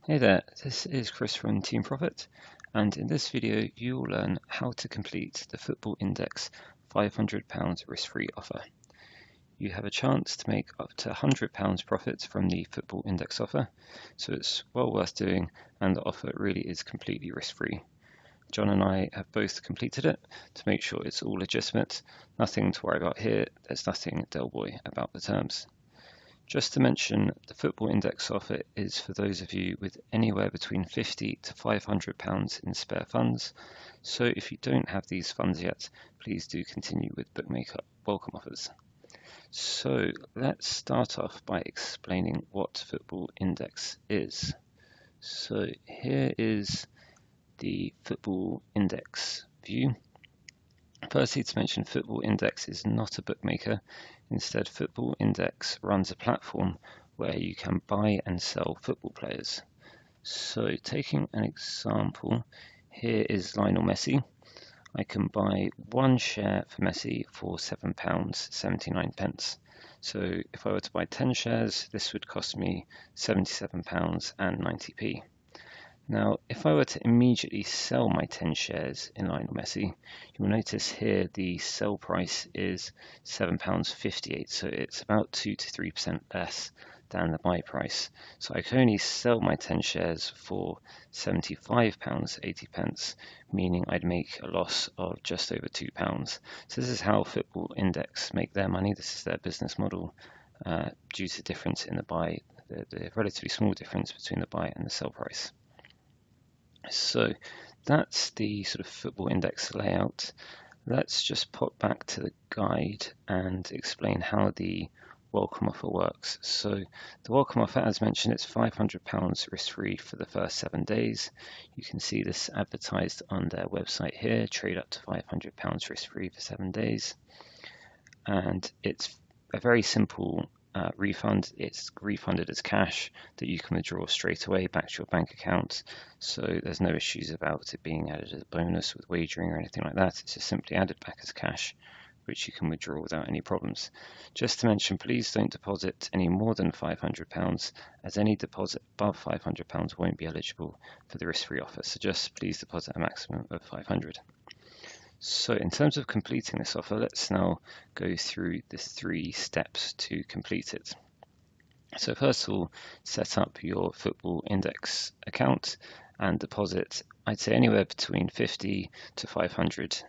Hey there, this is Chris from Team Profit, and in this video you will learn how to complete the Football Index £500 risk-free offer. You have a chance to make up to £100 profit from the Football Index offer, so it's well worth doing, and the offer really is completely risk-free. John and I have both completed it to make sure it's all legitimate, nothing to worry about here, there's nothing Del Boy about the terms. Just to mention, the Football Index offer is for those of you with anywhere between £50 to £500 in spare funds. So if you don't have these funds yet, please do continue with bookmaker welcome offers. So let's start off by explaining what Football Index is. So here is the Football Index view. Firstly, to mention, Football Index is not a bookmaker. Instead, Football Index runs a platform where you can buy and sell football players. So taking an example, here is Lionel Messi. I can buy one share for Messi for £7.79. So if I were to buy 10 shares, this would cost me £77.90. Now, if I were to immediately sell my 10 shares in Lionel Messi, you'll notice here the sell price is £7.58, so it's about 2 to 3% less than the buy price. So I can only sell my 10 shares for £75.80, meaning I'd make a loss of just over £2. So this is how Football Index make their money. This is their business model due to difference in the relatively small difference between the buy and the sell price. So that's the sort of Football Index layout. Let's just pop back to the guide and explain how the welcome offer works. So the welcome offer, as mentioned, it's £500 risk-free for the first 7 days. You can see this advertised on their website here, trade up to £500 risk-free for 7 days. And it's a very simple refund. It's refunded as cash that you can withdraw straight away back to your bank account. So there's no issues about it being added as a bonus with wagering or anything like that. It's just simply added back as cash, which you can withdraw without any problems. Just to mention, please don't deposit any more than £500, as any deposit above £500 won't be eligible for the risk-free offer. So just please deposit a maximum of £500. So in terms of completing this offer, let's now go through the 3 steps to complete it. So first of all, set up your Football Index account and deposit, I'd say anywhere between 50 to 500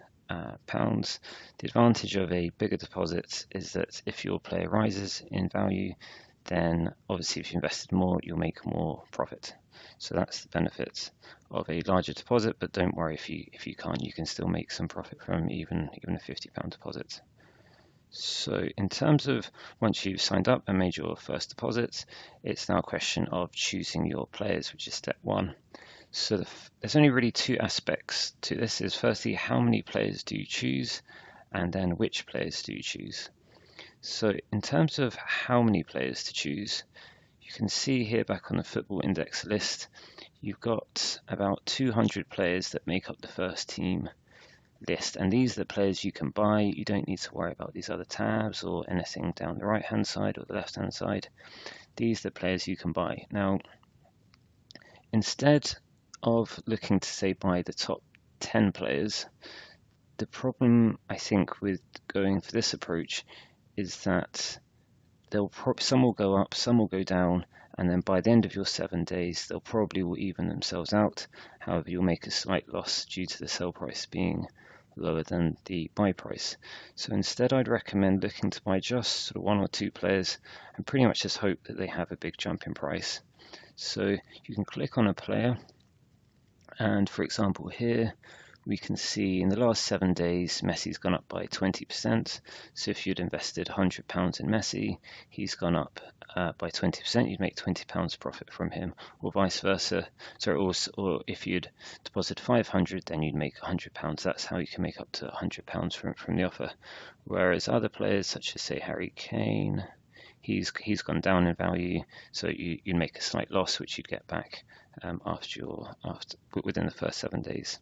pounds. The advantage of a bigger deposit is that if your player rises in value, then obviously if you invested more, you'll make more profit. So that's the benefit of a larger deposit, but don't worry if you can't, you can still make some profit from even a £50 deposit. So in terms of once you've signed up and made your first deposit, it's now a question of choosing your players, which is step 1. So there's only really 2 aspects to this. Is firstly, how many players do you choose, and then which players do you choose. So in terms of how many players to choose, you can see here back on the Football Index list, you've got about 200 players that make up the first team list, and these are the players you can buy. You don't need to worry about these other tabs or anything down the right hand side or the left hand side. These are the players you can buy. Now, instead of looking to say buy the top 10 players, the problem I think with going for this approach is that some will go up, some will go down, and then by the end of your 7 days, they'll probably will even themselves out. However, you'll make a slight loss due to the sell price being lower than the buy price. So instead, I'd recommend looking to buy just sort of 1 or 2 players and pretty much just hope that they have a big jump in price. So you can click on a player, and for example here, we can see in the last 7 days, Messi's gone up by 20%. So if you'd invested £100 in Messi, he's gone up by 20%. You'd make £20 profit from him, or vice versa. Or if you'd deposit 500, then you'd make £100. That's how you can make up to £100 from the offer. Whereas other players, such as say Harry Kane, he's gone down in value, so you'd make a slight loss, which you'd get back within the first 7 days.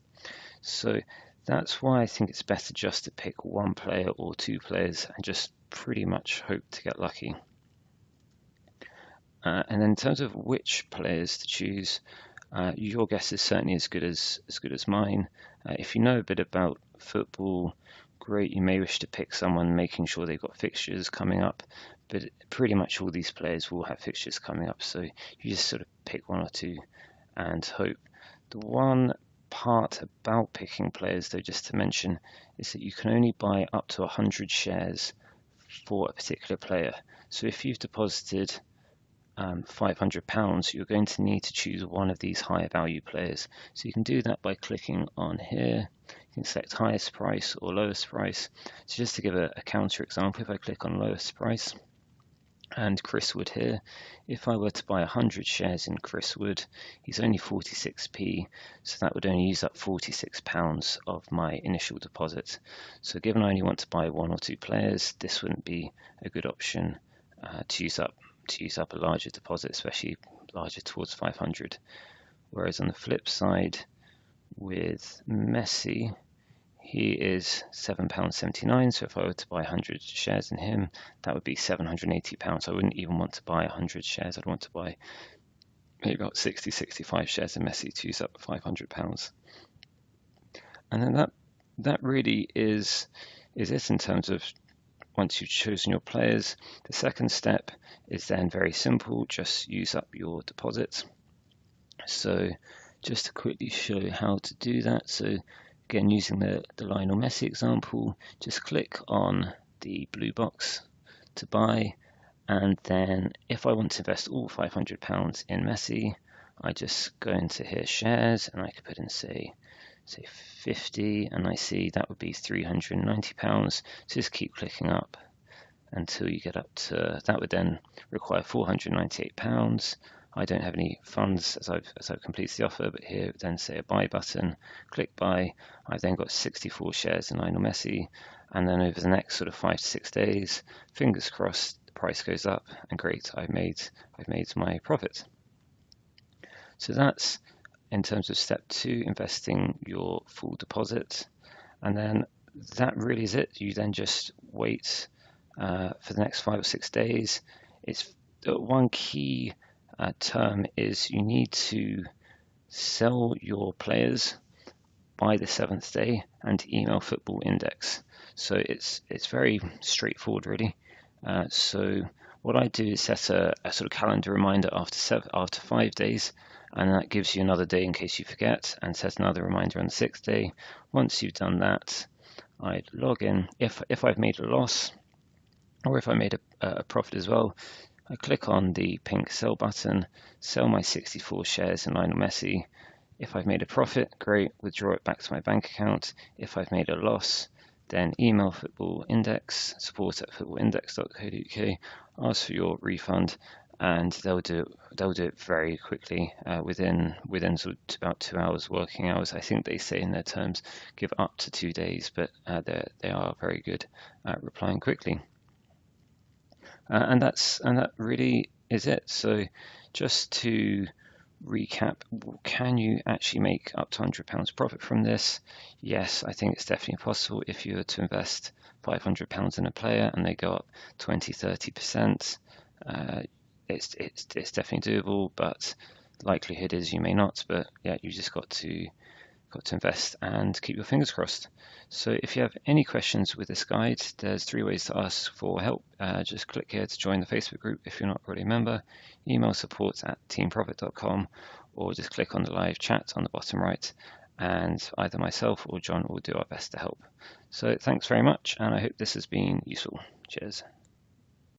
So that's why I think it's better just to pick 1 player or 2 players and just pretty much hope to get lucky. And then in terms of which players to choose, your guess is certainly as good as mine. If you know a bit about football, great. You may wish to pick someone, making sure they've got fixtures coming up. But pretty much all these players will have fixtures coming up, so you just sort of pick one or two and hope. The one part about picking players, though, just to mention, is that you can only buy up to 100 shares for a particular player. So if you've deposited £500, you're going to need to choose one of these higher value players. So you can do that by clicking on here. You can select highest price or lowest price. So just to give a counter example, if I click on lowest price and Chris Wood here, if I were to buy 100 shares in Chris Wood, he's only 46p, so that would only use up £46 of my initial deposit. So given I only want to buy one or two players, this wouldn't be a good option to use up a larger deposit, especially larger towards 500. Whereas on the flip side, with Messi, he is £7.79, so if I were to buy 100 shares in him, that would be £780. I wouldn't even want to buy 100 shares. I'd want to buy maybe about 65 shares in Messi to use up £500. And then that really is it in terms of once you've chosen your players. The second step is then very simple, just use up your deposits. So just to quickly show you how to do that, so again using the Lionel Messi example, just click on the blue box to buy, and then if I want to invest all £500 in Messi, I just go into here shares, and I could put in say 50, and I see that would be £390. So just keep clicking up until you get up to, that would then require £498. I don't have any funds as I've completed the offer, but here then say a buy button, click buy. I've then got 64 shares in Lionel Messi, and then over the next sort of 5 to 6 days, fingers crossed, the price goes up, and great, I've made my profit. So that's in terms of step 2, investing your full deposit, and then that really is it. You then just wait for the next 5 or 6 days. It's one key term is you need to sell your players by the 7th day and email Football Index. So it's very straightforward, really. So what I do is set a sort of calendar reminder after 5 days, and that gives you another day in case you forget, and set another reminder on the 6th day. Once you've done that, I'd log in. If I've made a loss, or if I made a profit as well, I click on the pink sell button, sell my 64 shares in Lionel Messi. If I've made a profit, great, withdraw it back to my bank account. If I've made a loss, then email Football Index, support@footballindex.co.uk, ask for your refund, and they'll do it very quickly, within sort of about 2 hours working hours. I think they say in their terms give up to 2 days, but they are very good at replying quickly. And that really is it. So just to recap, can you actually make up to £100 profit from this? Yes, I think it's definitely possible. If you were to invest £500 in a player and they go up 20-30%, it's definitely doable, but the likelihood is you may not. But yeah, you just got to invest and keep your fingers crossed. So if you have any questions with this guide, there's 3 ways to ask for help. Just click here to join the Facebook group if you're not already a member, email support@teamprofit.com, or just click on the live chat on the bottom right, and either myself or John will do our best to help. So thanks very much, and I hope this has been useful. Cheers.